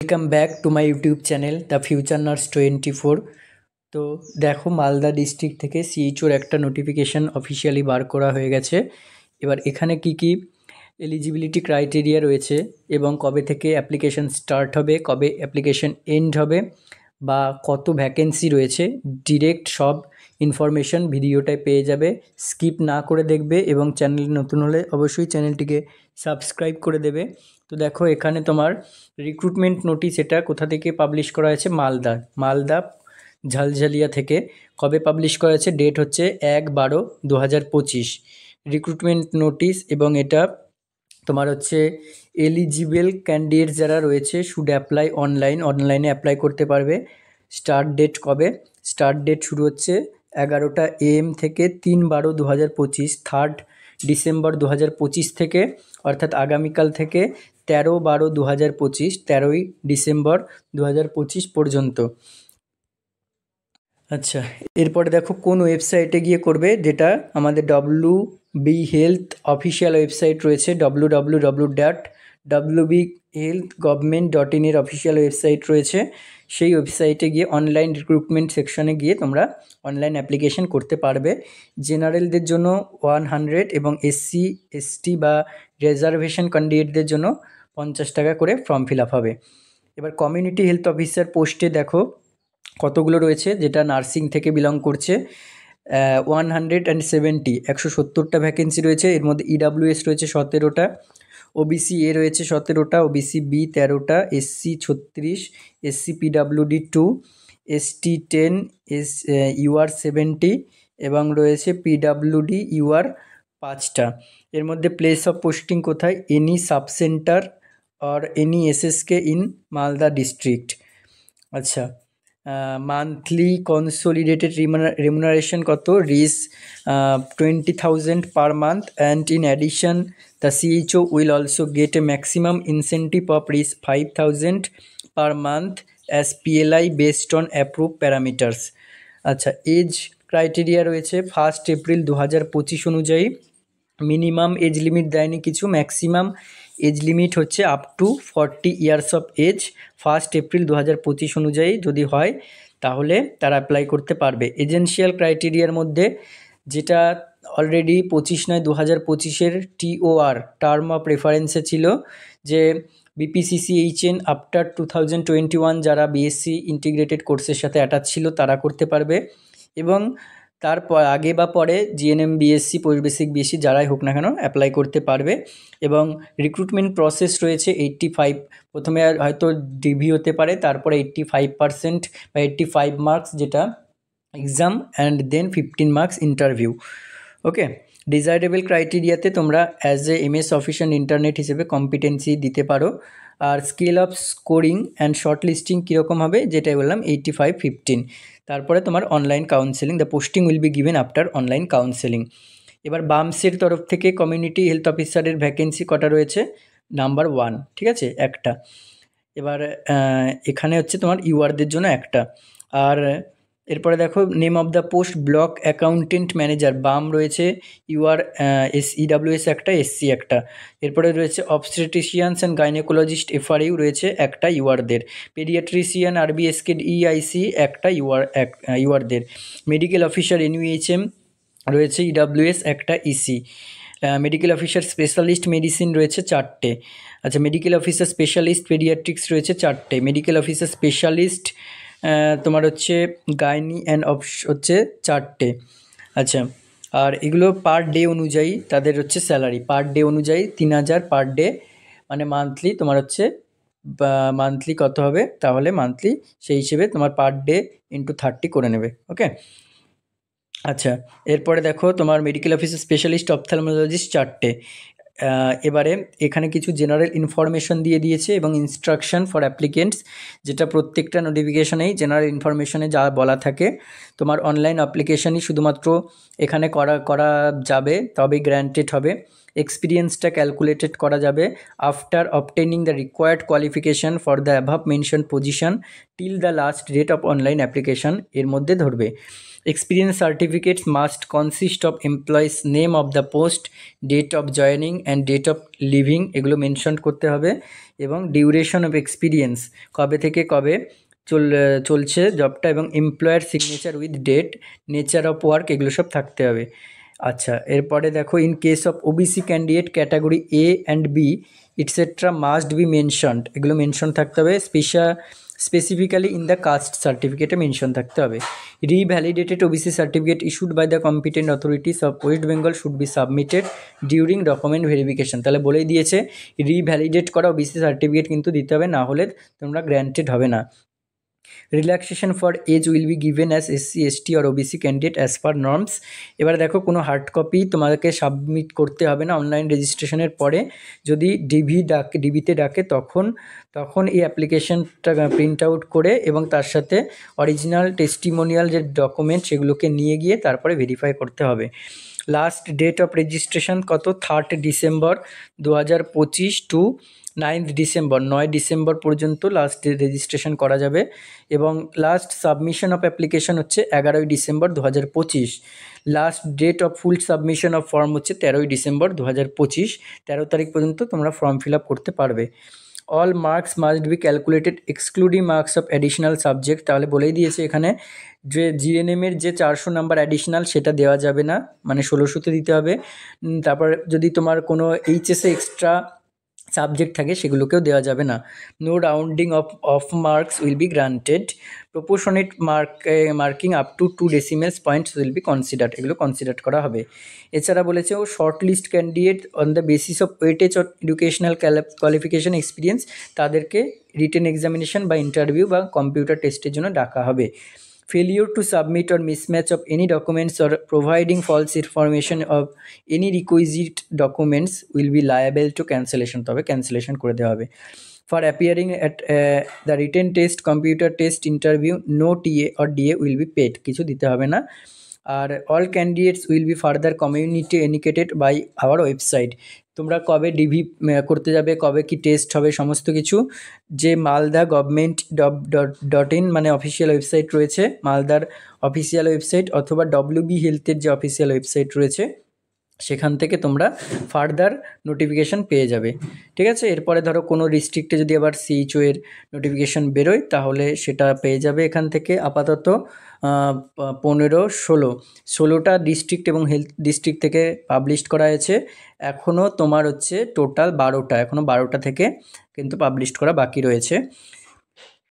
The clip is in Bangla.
Welcome back to my YouTube channel the future nurse 24। তো দেখো, মালদা ডিস্ট্রিক্ট থেকে সিএইচওর একটা নোটিফিকেশান অফিসিয়ালি বার করা হয়ে গেছে। এবার এখানে কি কি এলিজিবিলিটি ক্রাইটেরিয়া রয়েছে এবং কবে থেকে অ্যাপ্লিকেশান স্টার্ট হবে, কবে অ্যাপ্লিকেশান এন্ড হবে বা কত ভ্যাকেন্সি রয়েছে, ডিরেক্ট সব ইনফরমেশান ভিডিওটায় পেয়ে যাবে। স্কিপ না করে দেখবে এবং চ্যানেল নতুন হলে অবশ্যই চ্যানেলটিকে সাবস্ক্রাইব করে দেবে। তো দেখো, এখানে তোমার রিক্রুটমেন্ট নোটিশ এটা কোথা থেকে পাবলিশ করা হয়েছে, মালদা ঝালঝালিয়া থেকে। কবে পাবলিশ করা হয়েছে, ডেট হচ্ছে 1/12/2025 রিক্রুটমেন্ট নোটিশ। এবং এটা তোমার হচ্ছে এলিজিবল ক্যান্ডিডেট যারা রয়েছে শুড অ্যাপ্লাই অনলাইনে অ্যাপ্লাই করতে পারবে। স্টার্ট ডেট কবে, স্টার্ট ডেট শুরু হচ্ছে 11টা AM থেকে 3/12/2025, 3rd ডিসেম্বর 2025 থেকে, অর্থাৎ আগামীকাল থেকে 13/12/2025, 13ই ডিসেম্বর 2025 পর্যন্ত। আচ্ছা, এরপরে দেখো কোন ওয়েবসাইটে গিয়ে করবে, যেটা আমাদের WB হেলথ অফিসিয়াল ওয়েবসাইট রয়েছে, www.wbhealthgovernment.in এর অফিসিয়াল ওয়েবসাইট রয়েছে। সেই ওয়েবসাইটে গিয়ে অনলাইন রিক্রুটমেন্ট সেকশনে গিয়ে তোমরা অনলাইন অ্যাপ্লিকেশন করতে পারবে। জেনারেলদের জন্য 100 এবং SC ST বা রিজার্ভেশন ক্যান্ডিডেটদের জন্য 50 টাকা করে ফর্ম ফিল আপ হবে। এবার কমিউনিটি হেলথ অফিসার পোস্টে দেখো কতগুলো রয়েছে, যেটা নার্সিং থেকে বিলং করছে। 170টা ভ্যাকেন্সি রয়েছে। এর মধ্যে EWS রয়েছে 17টা, OBC A রয়েছে 17টা, OBC B 13টা, SC 36, SC PWD 2, ST 10, UR 70 এবং রয়েছে PWD UR 5টা। এর মধ্যে প্লেস অফ পোস্টিং কোথায়, any sub centre or any SSK in Malda district. আচ্ছা, মান্থলি কনসোলিডেটেড রেমুনারেশন কত, Rs 20,000 per month, and in addition the CHO will also get a maximum incentive of Rs 5,000 per month as PLI based on approve parameters. আচ্ছা, এজ ক্রাইটেরিয়া রয়েছে 1 এপ্রিল 2025 অনুযায়ী। মিনিমাম এজ লিমিট দেয়নি কিছু, ম্যাক্সিমাম এজ লিমিট হচ্ছে up to 40 years of age. 1 April 2025 অনুযায়ী যদি হয় তাহলে তারা অ্যাপ্লাই করতে পারবে। এজেন্সিয়াল ক্রাইটেরিয়ার মধ্যে যেটা অলরেডি 25/9/2025 TOR টার্ম অফ রেফারেন্সে ছিল, যে BPCCHN আফটার 2021 যারা BSc ইন্টিগ্রেটেড কোর্সের সাথে অ্যাটাচ ছিল তারা করতে পারবে, এবং তারপর আগে বা পরে GNM BSc post basic BSc যারাই হোক না কেন অ্যাপ্লাই করতে পারবে। এবং রিক্রুটমেন্ট প্রসেস রয়েছে 85, প্রথমে হয়তো ডিভি হতে পারে, তারপরে 85% বা 85 মার্কস যেটা exam, and then 15 marks interview. Okay, desirable ক্রাইটেরিয়াতে তোমরা as a MS office and internet হিসেবে কম্পিটেন্সি দিতে পারো। আর scale of scoring and short listing কীরকম হবে, যেটাই বললাম 85-15। তারপরে তোমার online counselling, the posting will be given after online counselling. এবার বামসের তরফ থেকে কমিউনিটি হেলথ অফিসারের ভ্যাকেন্সি কটা রয়েছে, নাম্বার 1, ঠিক আছে, একটা। এবার এখানে হচ্ছে তোমার ইউআরদের জন্য একটা। আর এরপরে দেখো name of the post block accountant manager, বাম রয়েছে, UR EWS একটা, SC একটা। এরপরে রয়েছে অবস্টেট্রিশিয়ানস অ্যান্ড গাইনোকোলজিস্ট FRU রয়েছে একটা ইউআরদের। পেডিয়াট্রিশিয়ান RBSK EIC একটা ইউআরদের। মেডিকেল অফিসার NUHM রয়েছে EWS একটা, EC। Medical officer specialist medicine রয়েছে 4টে। আচ্ছা, মেডিকেল অফিসার স্পেশালিস্ট পেডিয়াট্রিক্স রয়েছে 4টে। মেডিকেল অফিসার স্পেশালিস্ট তোমার হচ্ছে গাইনি অ্যান্ড হচ্ছে 4টে। আচ্ছা, আর এগুলো পার ডে অনুযায়ী তাদের হচ্ছে স্যালারি, পার ডে অনুযায়ী 3,000 পার ডে, মানে মান্থলি তোমার হচ্ছে মান্থলি কত হবে, তাহলে মান্থলি সেই হিসেবে তোমার পার ডে ইন্টু 30 করে নেবে। ওকে, আচ্ছা, এরপরে দেখো তোমার মেডিকেল অফিসার স্পেশালিস্ট অপথ্যালমোলজিস্ট 4টে। এবারে এখানে কিছু জেনারেল ইনফরমেশন দিয়ে দিয়েছে এবং ইনস্ট্রাকশন ফর অ্যাপ্লিকেন্টস, যেটা প্রত্যেকটা নোটিফিকেশনেই জেনারেল ইনফরমেশনে যা বলা থাকে। তোমার অনলাইন অ্যাপ্লিকেশনই শুধুমাত্র এখানে করা যাবে, তবেই গ্র্যান্টেড হবে। এক্সপিরিয়েন্সটা ক্যালকুলেটেড করা যাবে after obtaining the required qualification for the above mention position till the last date of online application এর মধ্যে ধরবে। Experience certificates must consist of employee's name of the post, date of joining and date of leaving, এগুলো মেনশন করতে হবে, এবং ডিউরেশন অফ এক্সপিরিয়েন্স, কবে থেকে কবে চলছে জবটা, এবং employer signature with date, nature of work, এগুলো সব থাকতে হবে। আচ্ছা, এরপরে দেখো, in case of OBC candidate category A and B etcetera must be mentioned, এগুলো মেনশন থাকতে হবে, স্পেসিফিক্যালি ইন দ্য কাস্ট সার্টিফিকেটে মেনশন থাকতে হবে। Revalidated OBC certificate issued by the competent authorities of West Bengal should be submitted during document verification, তাহলে বলেই দিয়েছে রিভ্যালিডেট করা ওবিসি সার্টিফিকেট কিন্তু দিতে হবে, না হলে তোমরা গ্র্যান্টেড হবে না। Relaxation for age will be given as SC ST আর OBC candidate as per norms. এবার দেখো, কোনো হার্ড কপি তোমাদেরকে সাবমিট করতে হবে না অনলাইন রেজিস্ট্রেশনের পরে, যদি ডিবিতে ডাকে তখন এই অ্যাপ্লিকেশনটা প্রিন্ট আউট করে এবং তার সাথে অরিজিনাল টেস্টিমোনিয়াল যে ডকুমেন্ট সেগুলোকে নিয়ে গিয়ে তারপরে ভেরিফাই করতে হবে। লাস্ট ডেট অফ রেজিস্ট্রেশন কত? 3 ডিসেম্বর 2025 টু 9 ডিসেম্বর, 9 ডিসেম্বর পর্যন্ত লাস্ট রেজিস্ট্রেশন করা যাবে, এবং লাস্ট সাবমিশন অফ অ্যাপ্লিকেশন হচ্ছে 11 December 2025। Last date of full submission of form হচ্ছে 13 ডিসেম্বর 2025। 13 তারিখ পর্যন্ত তোমরা ফর্ম ফিল আপ করতে পারবে। All marks must be calculated excluding marks of additional subject, তাহলে বলেই দিয়েছে এখানে যে জিএনএমের যে 400 নাম্বার অ্যাডিশনাল সেটা দেওয়া যাবে না, মানে 1600তে দিতে হবে। তারপর যদি তোমার কোনো এইচএসে এক্সট্রা সাবজেক্ট থাকে সেগুলোকেও দেওয়া যাবে না। No rounding off marks will be granted, proportionate marking up to 2 decimals points will be considered, এগুলো কনসিডার করা হবে। এছাড়া বলেছে ও short list candidate on the basis of weightage or educational qualification experience, তাদেরকে রিটেন এক্সামিনেশন বা ইন্টারভিউ বা কম্পিউটার টেস্টের জন্য ডাকা হবে। Failure to submit or mismatch of any documents or providing false information of any requisite documents will be liable to cancellation, তবে cancellation করে দেওয়া হবে। For appearing at the written test, computer test, interview, no TA or DA will be paid, কিছু দিতে হবে না। আর all candidates will be further communicated by our website, তোমরা কবে ডিভি করতে যাবে, কবে কি টেস্ট হবে, সমস্ত কিছু যে মালদা গভর্নমেন্ট .in মানে অফিসিয়াল ওয়েবসাইট রয়েছে, মালদার অফিসিয়াল ওয়েবসাইট, অথবা WB হেলথের যে অফিসিয়াল ওয়েবসাইট রয়েছে সেখান থেকে তোমরা ফার্দার নোটিফিকেশান পেয়ে যাবে। ঠিক আছে, এরপরে ধরো কোনো ডিস্ট্রিক্টে যদি আবার CHO এর নোটিফিকেশান বেরোয় তাহলে সেটা পেয়ে যাবে এখান থেকে। আপাতত 16টা ডিস্ট্রিক্ট এবং হেলথ ডিস্ট্রিক্ট থেকে পাবলিশ করা হয়েছে, এখনও তোমার হচ্ছে টোটাল 12টা, এখনও 12টা থেকে কিন্তু পাবলিশ করা বাকি রয়েছে।